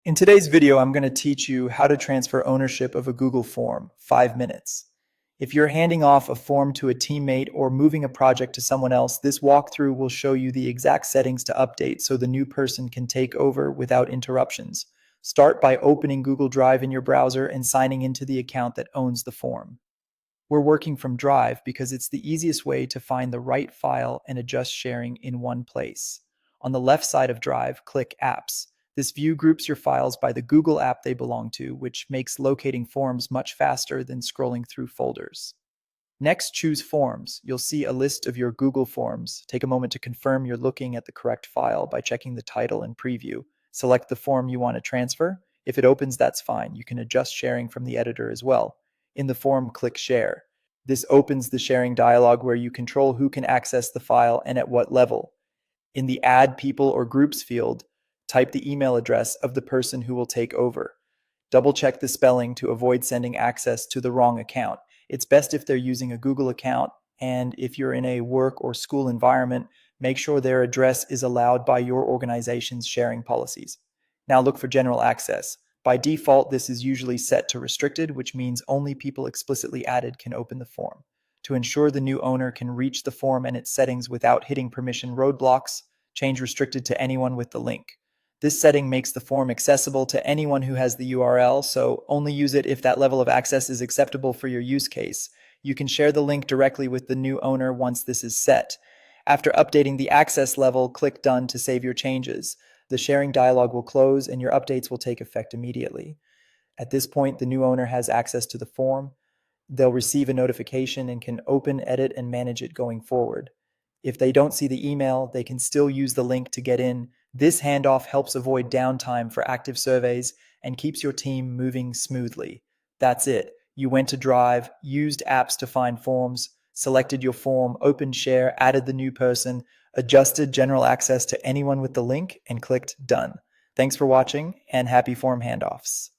In today's video, I'm going to teach you how to transfer ownership of a Google form, 5 minutes. If you're handing off a form to a teammate or moving a project to someone else, this walkthrough will show you the exact settings to update so the new person can take over without interruptions. Start by opening Google Drive in your browser and signing into the account that owns the form. We're working from Drive because it's the easiest way to find the right file and adjust sharing in one place. On the left side of Drive, click Apps. This view groups your files by the Google app they belong to, which makes locating forms much faster than scrolling through folders. Next, choose Forms. You'll see a list of your Google Forms. Take a moment to confirm you're looking at the correct file by checking the title and preview. Select the form you want to transfer. If it opens, that's fine. You can adjust sharing from the editor as well. In the form, click Share. This opens the sharing dialog where you control who can access the file and at what level. In the Add People or Groups field, type the email address of the person who will take over. Double check the spelling to avoid sending access to the wrong account. It's best if they're using a Google account, and if you're in a work or school environment, make sure their address is allowed by your organization's sharing policies. Now look for general access. By default, this is usually set to restricted, which means only people explicitly added can open the form. To ensure the new owner can reach the form and its settings without hitting permission roadblocks, change restricted to anyone with the link. This setting makes the form accessible to anyone who has the URL, so only use it if that level of access is acceptable for your use case. You can share the link directly with the new owner once this is set. After updating the access level, click Done to save your changes. The sharing dialog will close and your updates will take effect immediately. At this point, the new owner has access to the form. They'll receive a notification and can open, edit, and manage it going forward. If they don't see the email, they can still use the link to get in. This handoff helps avoid downtime for active surveys and keeps your team moving smoothly. That's it. You went to Drive, used apps to find forms, selected your form, opened share, added the new person, adjusted general access to anyone with the link, and clicked Done. Thanks for watching, and happy form handoffs.